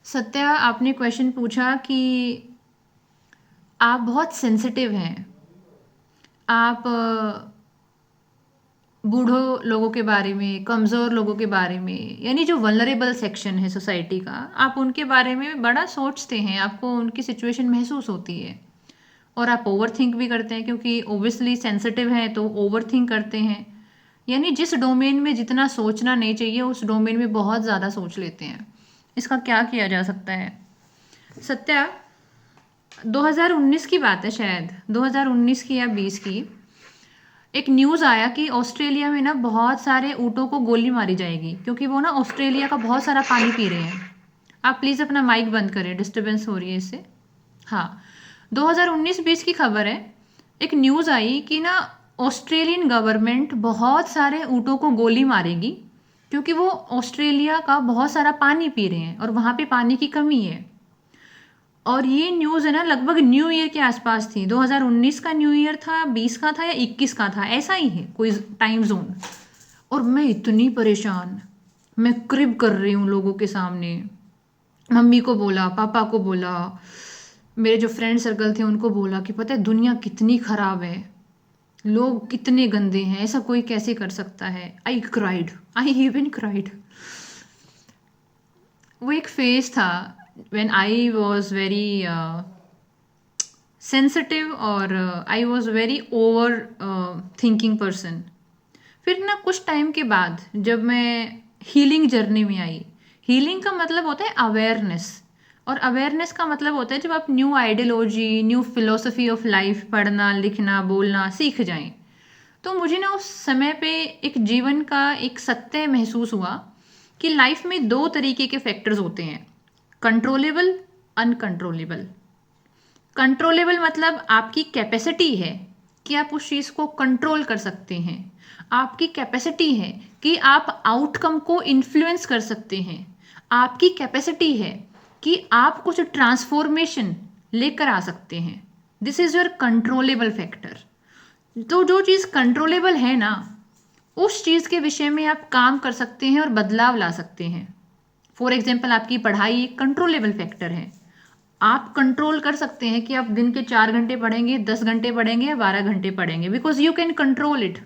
सत्या, आपने क्वेश्चन पूछा कि आप बहुत सेंसिटिव हैं। आप बूढ़ों लोगों के बारे में, कमज़ोर लोगों के बारे में, यानी जो वल्नरेबल सेक्शन है सोसाइटी का, आप उनके बारे में बड़ा सोचते हैं। आपको उनकी सिचुएशन महसूस होती है और आप ओवर थिंक भी करते हैं, क्योंकि ओबियसली सेंसिटिव हैं तो ओवर थिंक करते हैं। यानी जिस डोमेन में जितना सोचना नहीं चाहिए उस डोमेन में बहुत ज़्यादा सोच लेते हैं। इसका क्या किया जा सकता है? सत्या, 2019 की बात है, शायद 2019 की या 20 की। एक न्यूज़ आया कि ऑस्ट्रेलिया में ना बहुत सारे ऊँटों को गोली मारी जाएगी, क्योंकि वो ना ऑस्ट्रेलिया का बहुत सारा पानी पी रहे हैं। आप प्लीज़ अपना माइक बंद करें, डिस्टरबेंस हो रही है इससे। हाँ, 2019-20 की खबर है। एक न्यूज़ आई कि ना ऑस्ट्रेलियन गवर्नमेंट बहुत सारे ऊँटों को गोली मारेगी, क्योंकि वो ऑस्ट्रेलिया का बहुत सारा पानी पी रहे हैं और वहाँ पे पानी की कमी है। और ये न्यूज़ है ना लगभग न्यू ईयर के आसपास थी। 2019 का न्यू ईयर था, 20 का था या 21 का था, ऐसा ही है कोई टाइम जोन। और मैं इतनी परेशान, मैं क्रिब कर रही हूँ लोगों के सामने। मम्मी को बोला, पापा को बोला, मेरे जो फ्रेंड सर्कल थे उनको बोला कि पता है दुनिया कितनी खराब है, लोग कितने गंदे हैं, ऐसा कोई कैसे कर सकता है। I cried, I even cried. वो एक फेज था when I was very sensitive और I was very overthinking person. फिर ना कुछ टाइम के बाद जब मैं हीलिंग जर्नी में आई, हीलिंग का मतलब होता है अवेयरनेस, और अवेयरनेस का मतलब होता है जब आप new ideology, new philosophy of life पढ़ना, लिखना, बोलना सीख जाएं। तो मुझे ना उस समय पे एक जीवन का एक सत्य महसूस हुआ कि लाइफ में दो तरीके के फैक्टर्स होते हैं, कंट्रोलेबल, अनकंट्रोलेबल। कंट्रोलेबल मतलब आपकी कैपेसिटी है कि आप उस चीज़ को कंट्रोल कर सकते हैं। आपकी कैपेसिटी है कि आप आउटकम को इन्फ्लुएंस कर सकते हैं। आपकी कैपेसिटी है कि आप कुछ ट्रांसफॉर्मेशन लेकर आ सकते हैं। This is your controllable factor. तो जो चीज़ कंट्रोलेबल है ना, उस चीज़ के विषय में आप काम कर सकते हैं और बदलाव ला सकते हैं। फॉर एग्जाम्पल, आपकी पढ़ाई एक कंट्रोलेबल फैक्टर है। आप कंट्रोल कर सकते हैं कि आप दिन के 4 घंटे पढ़ेंगे, 10 घंटे पढ़ेंगे या 12 घंटे पढ़ेंगे, because you can control it.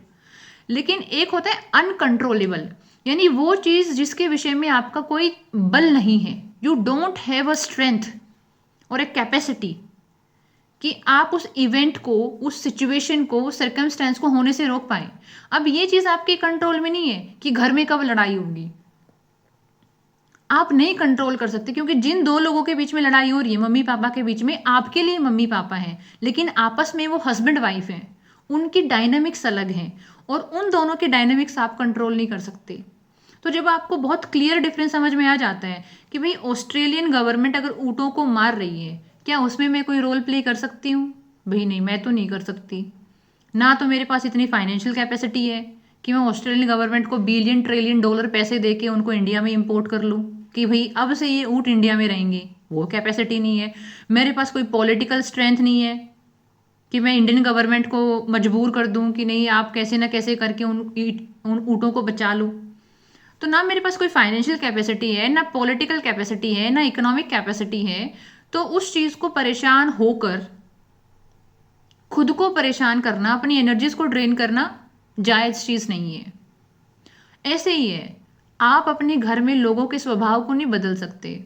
लेकिन एक होता है अनकंट्रोलेबल, यानी वो चीज़ जिसके विषय में आपका कोई बल नहीं है। You don't have a strength और एक कैपेसिटी कि आप उस इवेंट को, उस सिचुएशन को, उस सर्कमस्टेंस को होने से रोक पाए। अब ये चीज़ आपके कंट्रोल में नहीं है कि घर में कब लड़ाई होगी। आप नहीं कंट्रोल कर सकते, क्योंकि जिन दो लोगों के बीच में लड़ाई हो रही है, मम्मी पापा के बीच में, आपके लिए मम्मी पापा हैं लेकिन आपस में वो हस्बैंड वाइफ हैं। उनकी डायनामिक्स अलग हैं और उन दोनों के डायनामिक्स आप कंट्रोल नहीं कर सकते। तो जब आपको बहुत क्लियर डिफरेंस समझ में आ जाता है कि भाई ऑस्ट्रेलियन गवर्नमेंट अगर ऊँटों को मार रही है, क्या उसमें मैं कोई रोल प्ले कर सकती हूँ? भाई नहीं, मैं तो नहीं कर सकती। ना तो मेरे पास इतनी फाइनेंशियल कैपेसिटी है कि मैं ऑस्ट्रेलियन गवर्नमेंट को बिलियन ट्रिलियन डॉलर पैसे दे के उनको इंडिया में इंपोर्ट कर लूँ कि भाई अब से ये ऊँट इंडिया में रहेंगे। वो कैपेसिटी नहीं है। मेरे पास कोई पॉलिटिकल स्ट्रेंथ नहीं है कि मैं इंडियन गवर्नमेंट को मजबूर कर दूं कि नहीं, आप कैसे ना कैसे करके उन ऊँटों को बचा लो। तो ना मेरे पास कोई फाइनेंशियल कैपेसिटी है, ना पॉलिटिकल कैपेसिटी है, ना इकोनॉमिक कैपेसिटी है। तो उस चीज़ को परेशान होकर खुद को परेशान करना, अपनी एनर्जीज को ड्रेन करना जायज़ चीज़ नहीं है। ऐसे ही है, आप अपने घर में लोगों के स्वभाव को नहीं बदल सकते।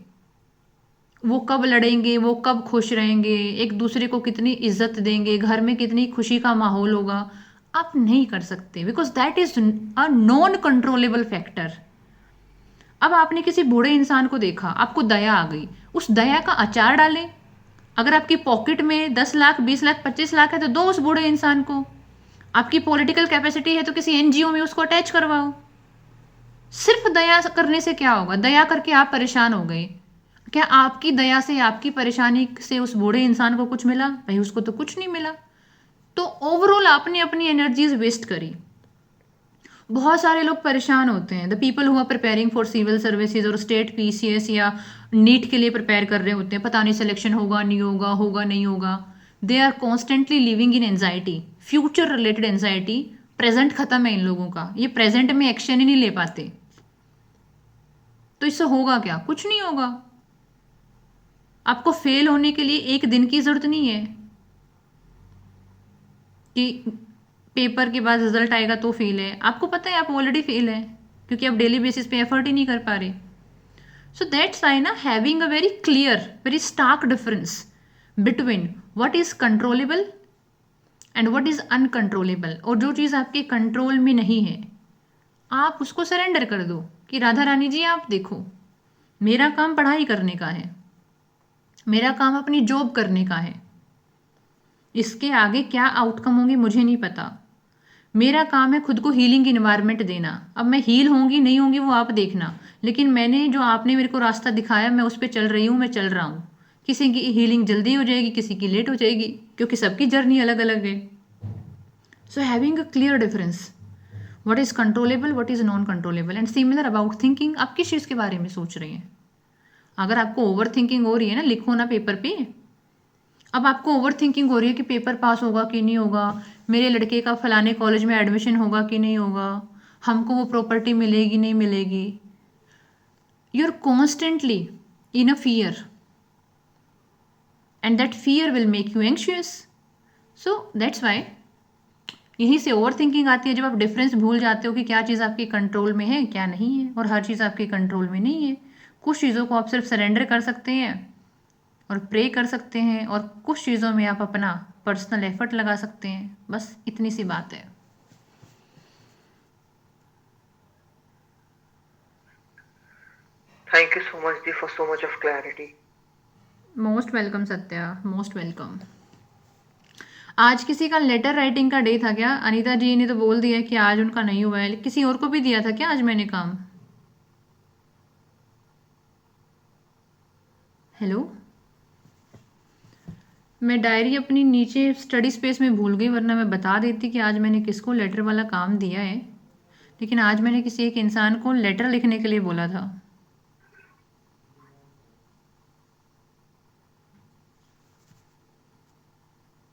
वो कब लड़ेंगे, वो कब खुश रहेंगे, एक दूसरे को कितनी इज्जत देंगे, घर में कितनी खुशी का माहौल होगा, आप नहीं कर सकते, because that is a non controllable factor. अब आपने किसी बूढ़े इंसान को देखा, आपको दया आ गई, उस दया का अचार डालें। अगर आपकी पॉकेट में 10 लाख, 20 लाख, 25 लाख है तो दो उस बूढ़े इंसान को। आपकी पॉलिटिकल कैपेसिटी है तो किसी एनजीओ में उसको अटैच करवाओ। सिर्फ दया करने से क्या होगा? दया करके आप परेशान हो गए, क्या आपकी दया से, आपकी परेशानी से उस बूढ़े इंसान को कुछ मिला? भाई उसको तो कुछ नहीं मिला। तो ओवरऑल आपने अपनी एनर्जीज वेस्ट करी। बहुत सारे लोग परेशान होते हैं, the people who are preparing for civil services और स्टेट पीसीएस या नीट के लिए प्रिपेयर कर रहे होते हैं, पता नहीं सिलेक्शन होगा नहीं होगा, होगा नहीं होगा। They are constantly living in anxiety, future related anxiety. Present खत्म है इन लोगों का, ये प्रेजेंट में एक्शन ही नहीं ले पाते। तो इससे होगा क्या? कुछ नहीं होगा। आपको फेल होने के लिए एक दिन की ज़रूरत नहीं है कि पेपर के बाद रिजल्ट आएगा तो फेल है। आपको पता है आप ऑलरेडी फेल है, क्योंकि आप डेली बेसिस पे एफर्ट ही नहीं कर पा रहे। सो दैट्स आई ना having a very clear, very stark difference between what is controllable and what is uncontrollable. और जो चीज़ आपके कंट्रोल में नहीं है आप उसको सरेंडर कर दो कि राधा रानी जी आप देखो, मेरा काम पढ़ाई करने का है, मेरा काम अपनी जॉब करने का है, इसके आगे क्या आउटकम होंगे मुझे नहीं पता। मेरा काम है खुद को हीलिंग इन्वायरमेंट देना। अब मैं हील होंगी नहीं होंगी वो आप देखना, लेकिन मैंने जो आपने मेरे को रास्ता दिखाया मैं उस पर चल रही हूँ, मैं चल रहा हूँ। किसी की हीलिंग जल्दी हो जाएगी, किसी की लेट हो जाएगी, क्योंकि सबकी जर्नी अलग अलग है। So having a clear difference what is controllable, what is non controllable and similar about thinking. आप किस चीज़ के बारे में सोच रही हैं? अगर आपको ओवर थिंकिंग हो रही है ना, लिखो ना पेपर पे। अब आपको ओवर थिंकिंग हो रही है कि पेपर पास होगा कि नहीं होगा, मेरे लड़के का फलाने कॉलेज में एडमिशन होगा कि नहीं होगा, हमको वो प्रॉपर्टी मिलेगी नहीं मिलेगी। You are constantly in a fear and that fear will make you anxious. So that's why यहीं से ओवर थिंकिंग आती है, जब आप डिफरेंस भूल जाते हो कि क्या चीज़ आपके कंट्रोल में है क्या नहीं है, और हर चीज़ आपके कंट्रोल में नहीं है। कुछ चीज़ों को आप सिर्फ सरेंडर कर सकते हैं और प्रे कर सकते हैं, और कुछ चीज़ों में आप अपना पर्सनल एफर्ट लगा सकते हैं। बस इतनी सी बात है। Thank you so much, Dee, for so much of clarity. Most welcome Satya, most welcome. आज किसी का लेटर राइटिंग का डे था क्या? अनीता जी ने तो बोल दिया कि आज उनका नहीं हुआ है, किसी और को भी दिया था क्या आज मैंने काम? हेलो, मैं डायरी अपनी नीचे स्टडी स्पेस में भूल गई, वरना मैं बता देती कि आज मैंने किसको लेटर वाला काम दिया है। लेकिन आज मैंने किसी एक इंसान को लेटर लिखने के लिए बोला था।